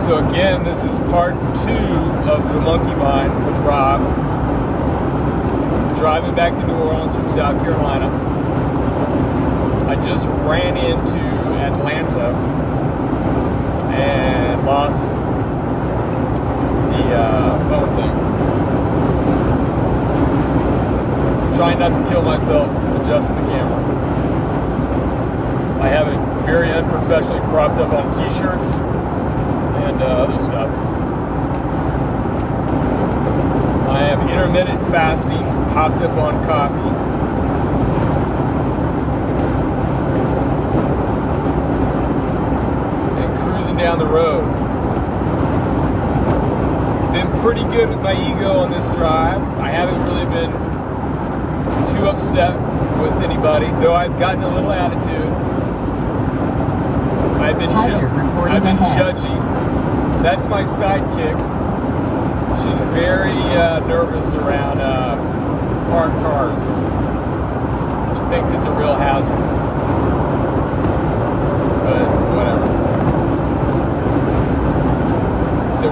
So again, this is part 2 of the Monkey Mind with Rob. Driving back to New Orleans from South Carolina. I just ran into Atlanta and lost the phone thing. Trying not to kill myself, adjusting the camera. I have it very unprofessionally cropped up on t-shirts and other stuff. I am intermittent fasting, hopped up on coffee. And cruising down the road. Been pretty good with my ego on this drive. I haven't really been too upset with anybody, though I've gotten a little attitude. I've been judgy. That's my sidekick. She's very nervous around parked cars. She thinks it's a real hazard. But whatever. So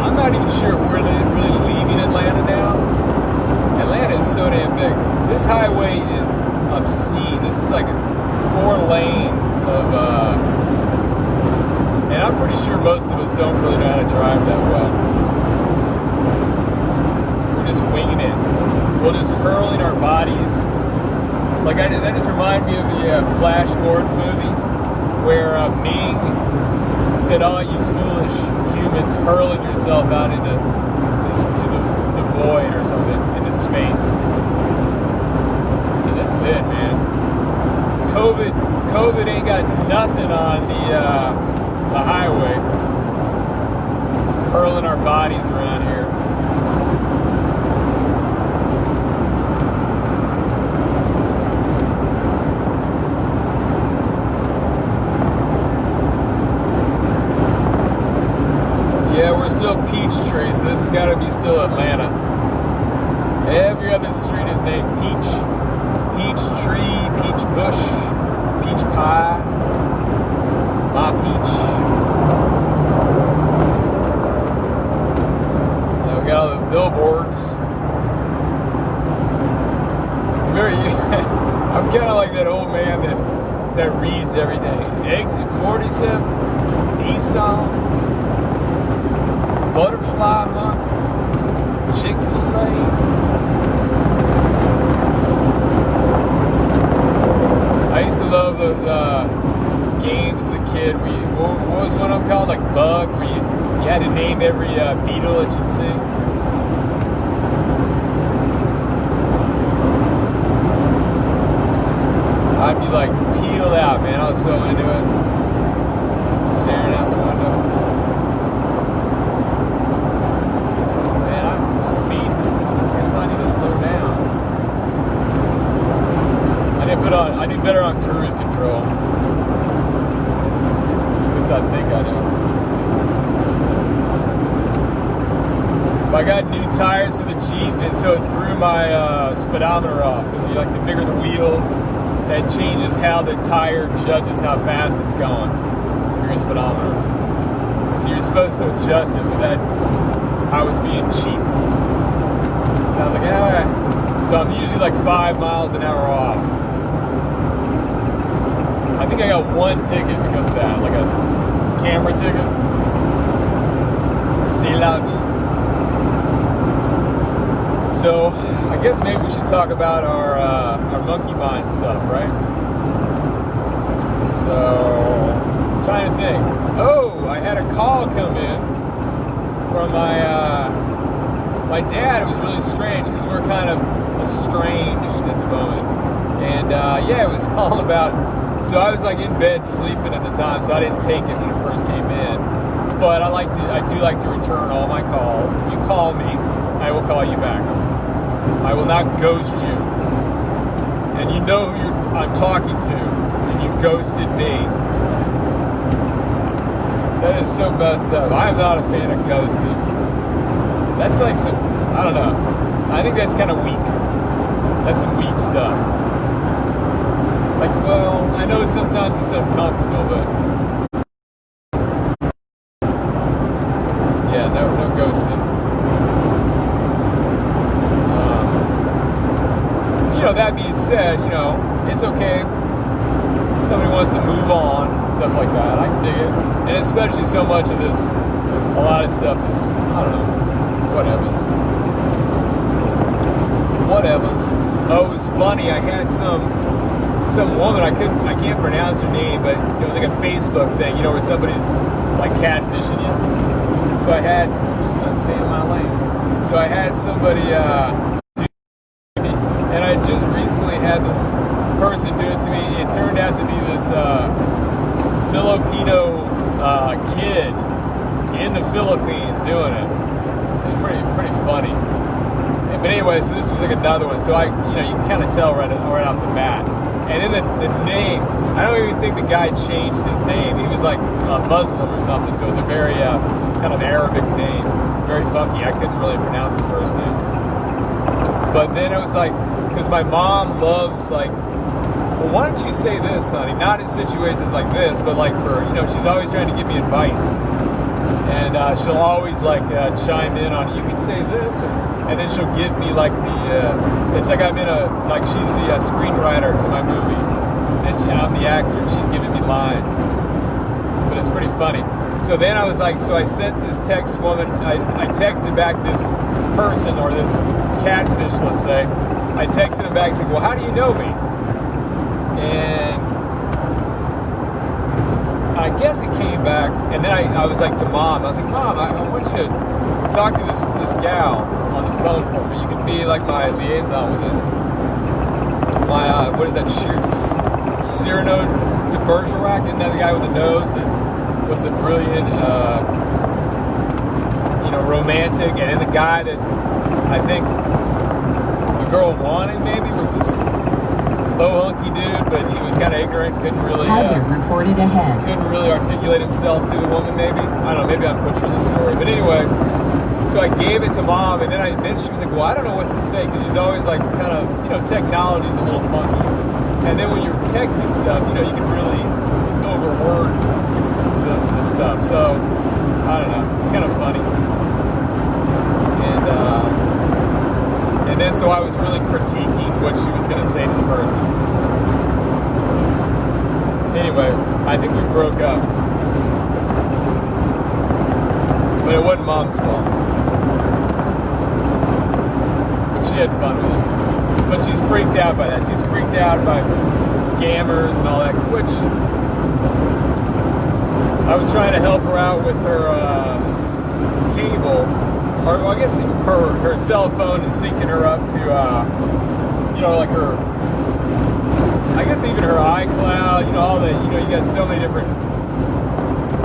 I'm not even sure if we're really leaving Atlanta now. Atlanta is so damn big. This highway is obscene. This is like 4 lanes of, and I'm pretty sure most of us don't really know how to drive that well. We're just winging it. We're just hurling our bodies. Like that just reminded me of the Flash Gordon movie, where Ming said, "Oh, you foolish humans, hurling yourself out into to the void or something, into space." And this is it, man. COVID ain't got nothing on the highway. Hurling our bodies around here. Yeah, we're still Peachtree, so this has got to be still Atlanta. Every other street is named Peach. Peach tree, peach bush, peach pie, my peach. Now we got all the billboards. I'm kind of like that old man that reads everything. Exit 47, Nissan, Butterfly Month, Chick-fil-A. I used to love those games as a kid. What was one of them called? Like Bug, where you had to name every beetle that you'd see. I'd be like peeled out, man. I was so into it. Staring out the window. Man, I'm speeding. I guess I need to slow down. I do better on cruise control. At least I think I do. I got new tires for the Jeep, and so it threw my speedometer off, because the bigger the wheel, that changes how the tire judges how fast it's going for your speedometer. So you're supposed to adjust it, but that I was being cheap. So I was like, alright. So I'm usually like 5 miles an hour off. I think I got 1 ticket because of that, like a camera ticket. C'est la vie. So, I guess maybe we should talk about our Monkey Mind stuff, right? So, I'm trying to think. Oh, I had a call come in from my dad. It was really strange because we're kind of estranged at the moment. And yeah, it was all about. So I was like in bed sleeping at the time, so I didn't take it when it first came in. But I do like to return all my calls. If you call me, I will call you back. I will not ghost you. And you know who I'm talking to, and you ghosted me. That is so messed up. I'm not a fan of ghosting. That's like some, I don't know. I think that's kind of weak. That's some weak stuff. Like, well, I know sometimes it's uncomfortable, but stuff like that. I can dig it. And especially so much of this, a lot of stuff is, I don't know, whatevers. Oh, it was funny. I had some woman, I can't pronounce her name, but it was like a Facebook thing, where somebody's like catfishing you. So I had, stay in my lane. So I had somebody do me, and I just recently had this person do it to me. It turned out to be this Filipino kid in the Philippines doing it. Pretty funny. But anyway, so this was like another one. So you can kind of tell right off the bat. And then the name, I don't even think the guy changed his name. He was like a Muslim or something, so it was a very kind of Arabic name. Very funky. I couldn't really pronounce the first name. But then it was like, because my mom loves like, well, why don't you say this, honey? Not in situations like this, but like for, she's always trying to give me advice. And she'll always like chime in on, you can say this, and then she'll give me like it's like I'm in she's the screenwriter to my movie, and I'm the actor, and she's giving me lines. But it's pretty funny. So then I was like, so I sent this text woman, I texted back this person, or this catfish, let's say. I texted him back saying, well, how do you know me? And I guess it came back, and then I was like to Mom, I was like, Mom, I want you to talk to this gal on the phone for me. You can be like my liaison with this. My, what is that, Cyrano de Bergerac? Isn't that the guy with the nose that was the brilliant, romantic? And then the guy that I think the girl wanted maybe was this low hunky dude, but he was kind of ignorant, couldn't really hazard reported ahead. Couldn't really articulate himself to the woman. Maybe, I don't know. Maybe I'm butchering the story, but anyway. So I gave it to Mom, and then she was like, well, I don't know what to say, because she's always like kind of, technology's a little funky. And then when you're texting stuff, you can really overword the stuff. So I don't know. It's kind of funny. And then so I was really critiquing what she was going to say to the person. Anyway, I think we broke up. But it wasn't Mom's fault. But she had fun with it. But she's freaked out by that. She's freaked out by scammers and all that, which I was trying to help her out with her cable. Or well, I guess her cell phone is syncing her up to, like her, I guess even her iCloud, all the, you got so many different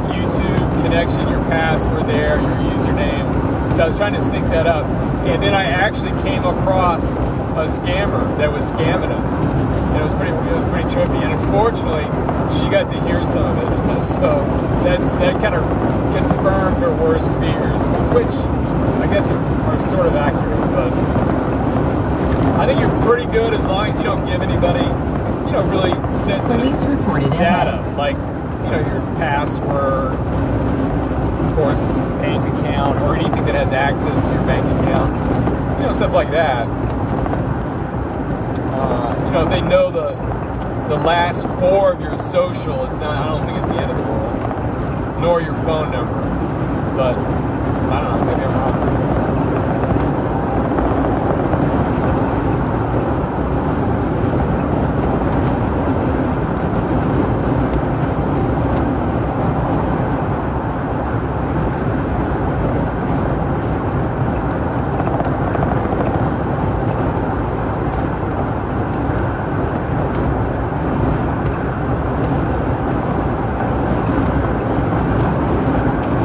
YouTube connection, your password there, your username. So I was trying to sync that up. And then I actually came across a scammer that was scamming us. And it was pretty trippy. And unfortunately, she got to hear some of it. So that kind of confirmed her worst fears, which I guess are sort of accurate, but I think you're pretty good as long as you don't give anybody, really sensitive data, like, your password, of course, bank account, or anything that has access to your bank account, stuff like that. If they know the last 4 of your social, I don't think it's the end of the world, nor your phone number, but I don't know, maybe I'm wrong.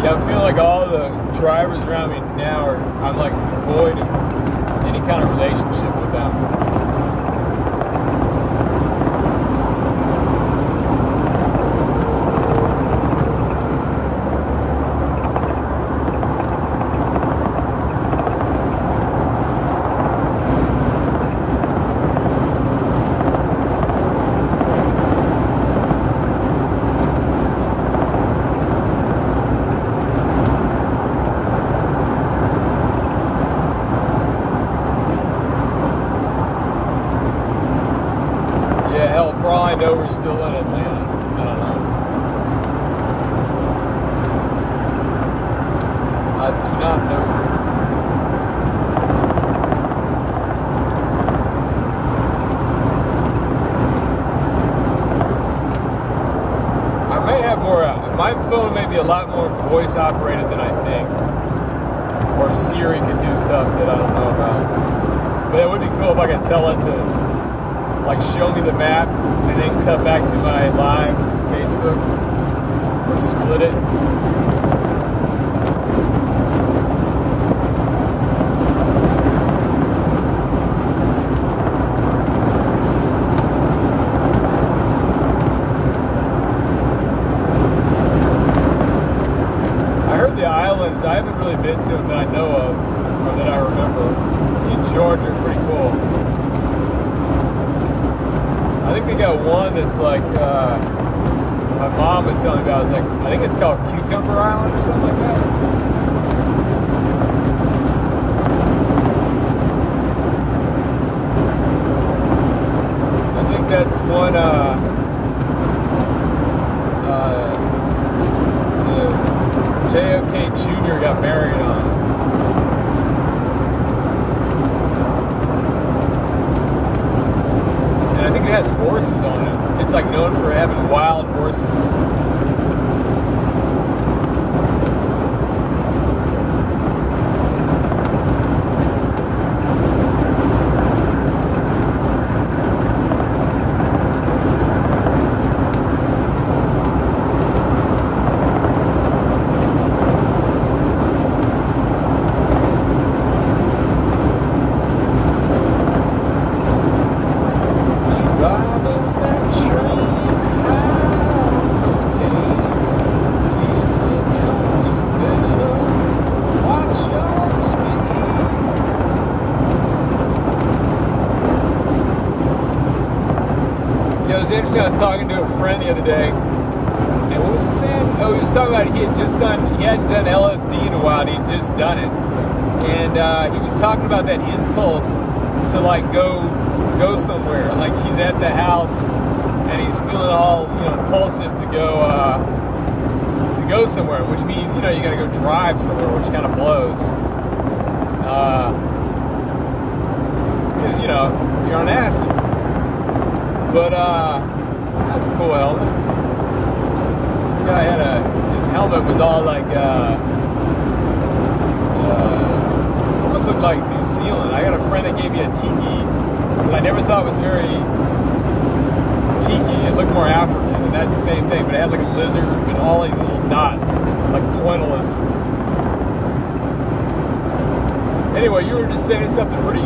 Yeah, I feel like all the drivers around me now I'm like devoid of any kind of relationship with them. For all I know, we're still in Atlanta. I don't know. My phone may be a lot more voice operated than I think. Or Siri could do stuff that I don't know about. But it would be cool if I could tell it to, like, show me the map and then cut back to my live Facebook or split it. I haven't really been to them that I know of, or that I remember. In Georgia are pretty cool. I think they got one that's like, my mom was telling me about. I was like, I think it's called Cucumber Island or something like that. I think that's one, JFK Jr. got married on. And I think it has horses on it. It's like known for having wild horses. Interesting. I was talking to a friend the other day, and what was he saying? Oh, he was talking about he hadn't done LSD in a while, and he had just done it. And he was talking about that impulse to like go somewhere. Like he's at the house and he's feeling all, you know, impulsive to go somewhere, which means, you know, you gotta go drive somewhere, which kind of blows. Because, you know, you're on acid. But, that's a cool helmet. Some guy had his helmet was all like, almost looked like New Zealand. I got a friend that gave me a tiki that I never thought was very tiki. It looked more African, and that's the same thing, but it had like a lizard and all these little dots, like pointillism. Anyway, you were just saying something pretty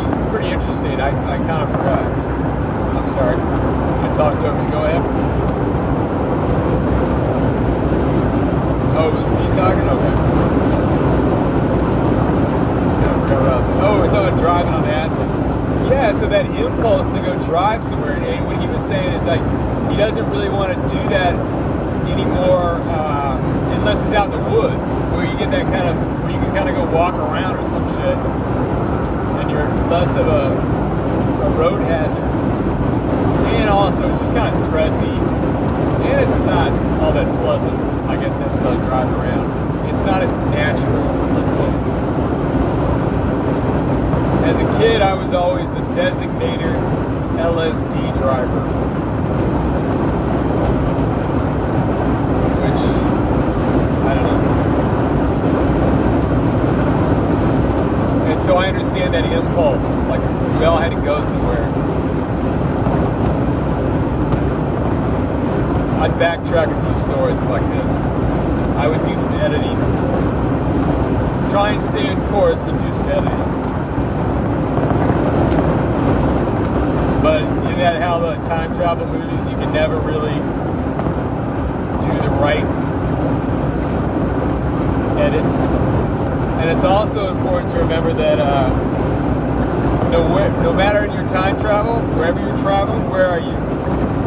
interesting. I kind of forgot. I'm sorry. I talked over you. Go ahead. Oh, it was me talking? Okay. I forgot what I was saying. Oh, it's about driving on acid. Yeah, so that impulse to go drive somewhere, and what he was saying is like, he doesn't really want to do that anymore unless it's out in the woods, where you get that kind of, where you can kind of go walk around or some shit, and you're less of a road hazard. And also, it's just kind of stressy. And it's just not all that pleasant, I guess, necessarily driving around. It's not as natural, let's say. As a kid, I was always the designated LSD driver. Which, I don't know. And so I understand that impulse. Like, we all had to go somewhere. I'd backtrack a few stories if I could. I would do some editing. Try and stay in course, but do some editing. But in that how the time travel movies, you can never really do the right edits. And it's also important to remember that no matter in your time travel, wherever you're traveling, where are you?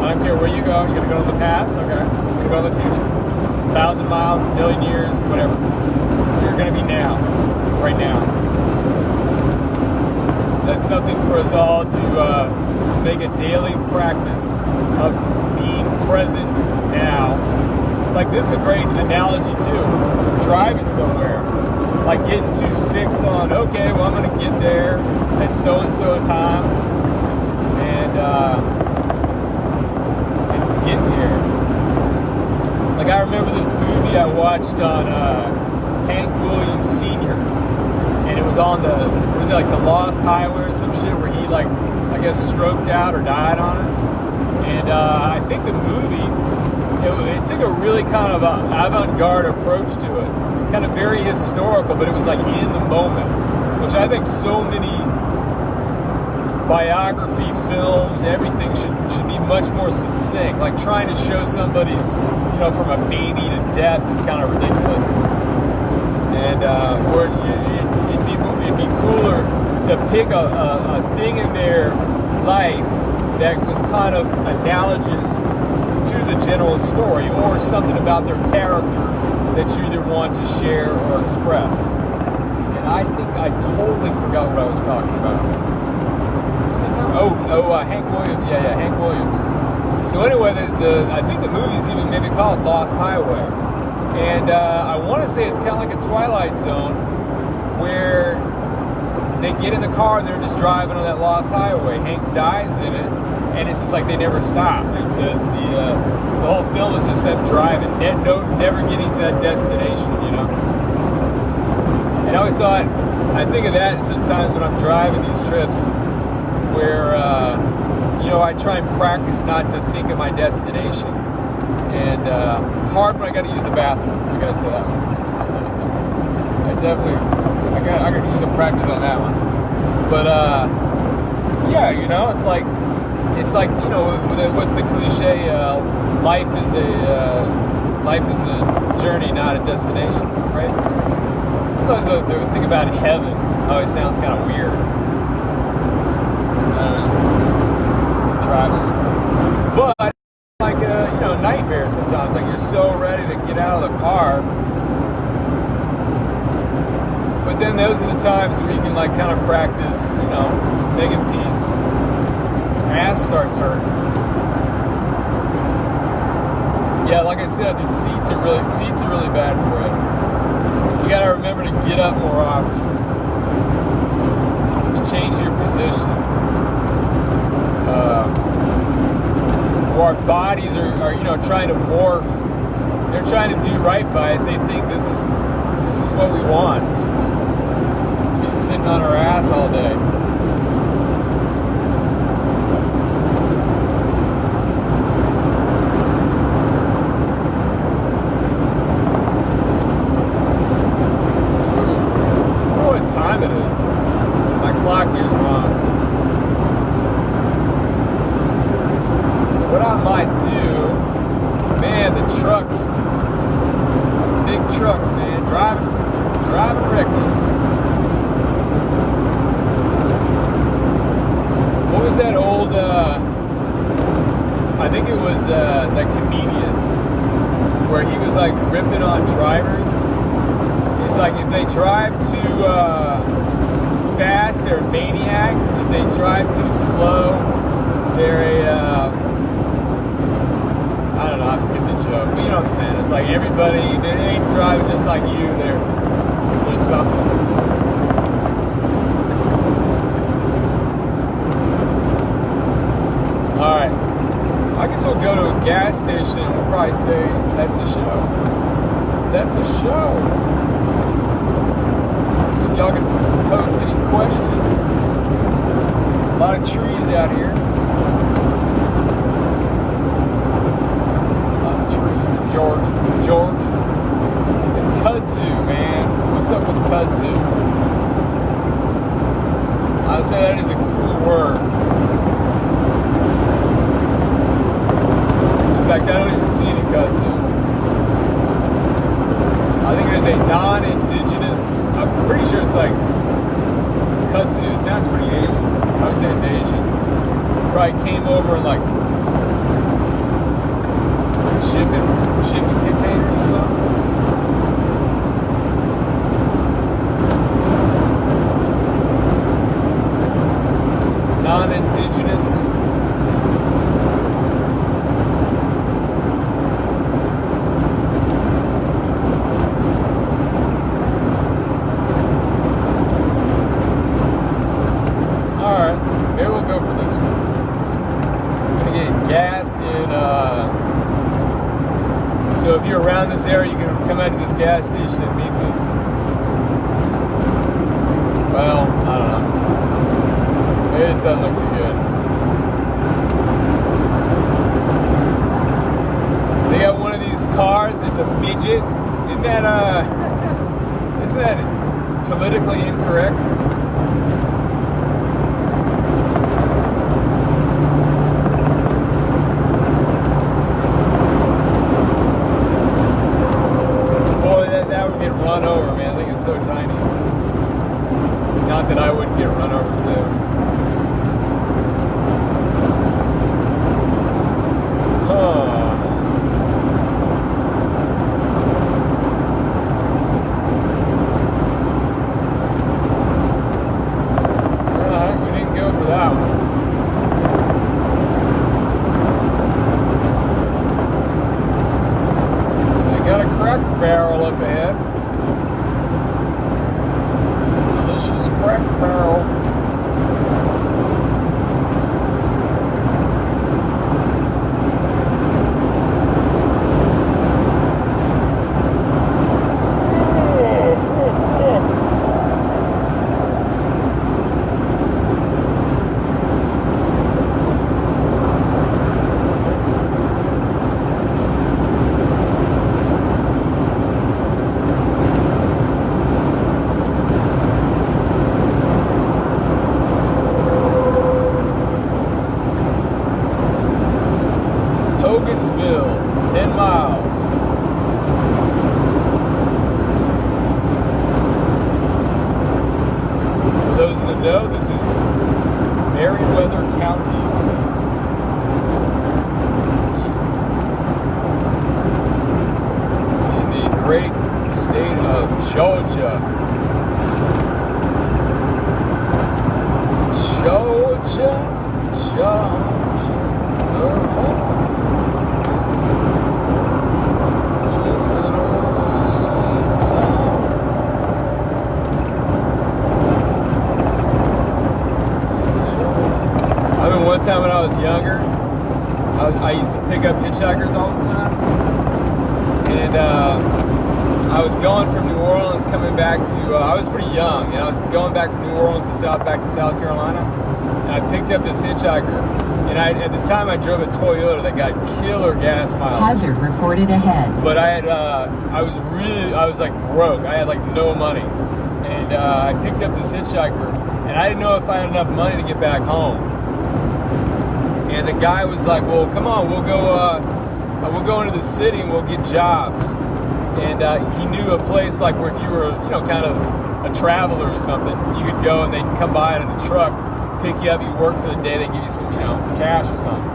I don't care where you go. You're going to go to the past? Okay. You're going to go to the future. 1,000 miles, a million years, whatever. You're going to be now. Right now. That's something for us all to make a daily practice of being present now. Like, this is a great analogy, too. Driving somewhere. Like, getting too fixed on, okay, well, I'm going to get there at so-and-so time. And, getting here. Like, I I remember this movie I watched on Hank Williams Sr. And it was on was it like the Lost Highway or some shit where he like, I guess, stroked out or died on it. And I think the movie, it took a really kind of avant-garde approach to it. Kind of very historical, but it was like in the moment, which I think so many biography films, everything should be much more succinct. Like trying to show somebody's, from a baby to death is kind of ridiculous. And where it'd be cooler to pick a thing in their life that was kind of analogous to the general story, or something about their character that you either want to share or express. And I think I totally forgot what I was talking about. Hank Williams. Yeah, Hank Williams. So anyway, I think the movie's even maybe called Lost Highway. And I want to say it's kind of like a Twilight Zone where they get in the car and they're just driving on that lost highway. Hank dies in it, and it's just like they never stop. The whole film is just them driving, never getting to that destination, And I always thought, I think of that sometimes when I'm driving these trips, where I try and practice not to think of my destination, and hard when I got to use the bathroom. I gotta say that one. I got to use some practice on that one. But it's like what's the cliche? Life is a journey, not a destination, right? So the thing about heaven always sounds kind of weird. Traveling, but like nightmare sometimes. Like you're so ready to get out of the car, but then those are the times where you can like kind of practice, making peace. Ass starts hurting. Yeah, like I said, the seats are really bad for it. You got to remember to get up more often, to change your position. Or our bodies are trying to morph. They're trying to do right by us. They think this is what we want. To be sitting on our ass all day. Driving reckless. What was that old, I think it was that comedian, where he was like ripping on drivers. It's like if they drive too fast, they're a maniac. If they drive too slow, they're I don't know, I forget the joke, but you know what I'm saying. It's like everybody, they ain't driving just like you, there's something. Alright, I guess we'll go to a gas station and we'll probably say, that's a show. That's a show. If y'all can post any questions. A lot of trees out here. George, and kudzu, man. What's up with kudzu? I would say that is a cool word. In fact, I don't even see any kudzu. I think it is a non-indigenous, I'm pretty sure it's like kudzu. It sounds pretty Asian. I would say it's Asian. Probably came over and like shipping containers or something. Non-indigenous. Alright, maybe we'll go for this one. I'm gonna get gas in So if you're around this area, you can come out to this gas station and meet me. Well, I don't know. Maybe this doesn't look too good. They got one of these cars. It's a midget. Isn't that politically incorrect? Boy, that would get run over, man. I think it's so tiny. Not that I wouldn't get run over too. Barrel up ahead. Delicious Cracker Barrel. Hogansville, 10 miles. For those in the know, this is Meriwether County. In the great state of Georgia. Georgia. One time when I was younger, I used to pick up hitchhikers all the time, and I was going from New Orleans coming back to, I was pretty young, and I was going back from New Orleans back to South Carolina, and I picked up this hitchhiker, and at the time I drove a Toyota that got killer gas mileage. Hazard reported ahead. But I was like broke, I had like no money, and I picked up this hitchhiker, and I didn't know if I had enough money to get back home. And the guy was like, well, come on, we'll go into the city and we'll get jobs. And he knew a place like where if you were, kind of a traveler or something, you could go and they'd come by in a truck, pick you up, you work for the day, they give you some, cash or something.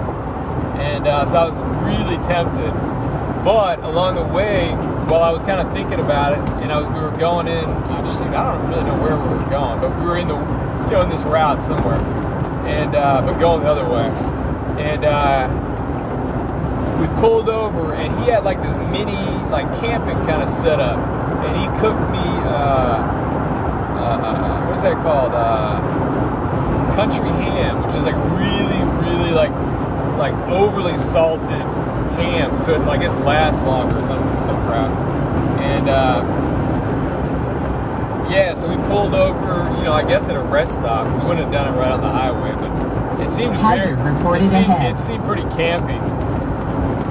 And so I was really tempted. But along the way, while I was kind of thinking about it, we were going in, I don't really know where we were going, but we were in in this route somewhere, and but going the other way. And we pulled over, and he had like this mini, like camping kind of setup, and he cooked me, what is that called? Country ham, which is like really, really like overly salted ham, so it, I guess, lasts longer or some crap. And yeah, so we pulled over, I guess at a rest stop, because we wouldn't have done it right on the highway, but it seemed it seemed pretty campy,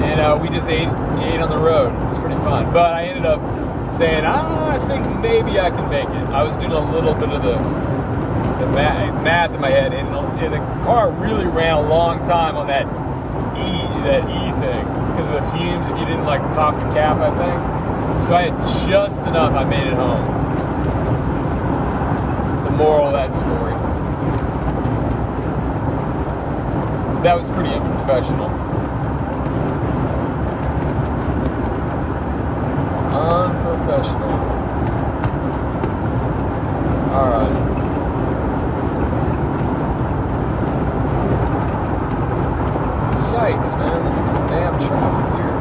and we just ate on the road. It was pretty fun. But I ended up saying, I think maybe I can make it. I was doing a little bit of the math in my head, and the car really ran a long time on that E thing because of the fumes. If you didn't pop the cap, I think. So I had just enough. I made it home. The moral of that story. That was pretty unprofessional. Unprofessional. Alright. Yikes, man. This is some damn traffic here.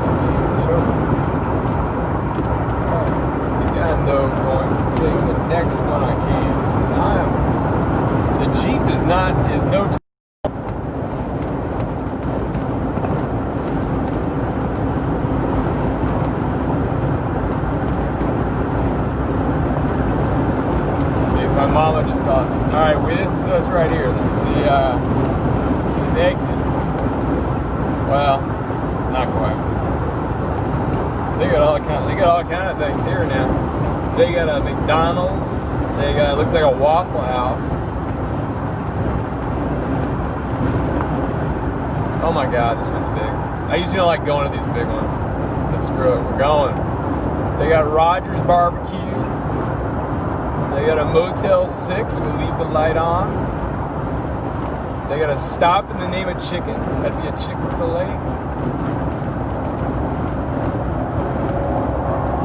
I can't even get over. Alright. I think I'm, though, going to take the next one I can. The Jeep is no us right here. This is this exit. Well, not quite. They got all kind of things here now. They got a McDonald's. They got, it looks like a Waffle House. Oh my God, this one's big. I usually don't like going to these big ones, but screw it, we're going. They got Rogers Barbecue. They got a Motel 6 with Leave the Light On. They got a Stop in the Name of Chicken. That'd be a chicken fillet.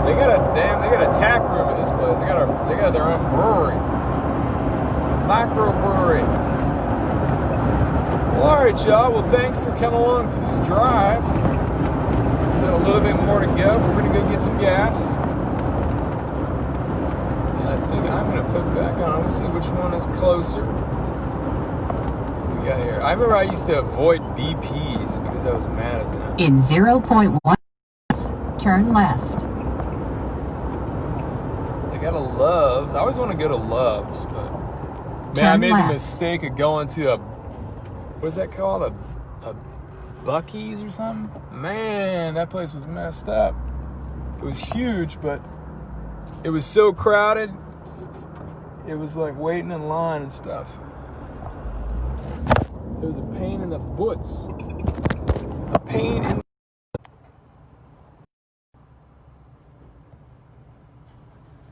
They got a tap room in this place. They got their own brewery. Microbrewery. Well, alright, y'all. Well, thanks for coming along for this drive. Got a little bit more to go. We're gonna go get some gas. And I think I'm gonna put back on. Let's see which one is closer. What we got here? I remember I used to avoid BPs because I was mad at them. In 0.1, turn left. They got a Love's. I always want to go to Love's, but man, I made the mistake of going to a, what is that called? A Buc-ee's or something? Man, that place was messed up. It was huge, but it was so crowded. It was like waiting in line and stuff. It was a pain in the butts. A pain in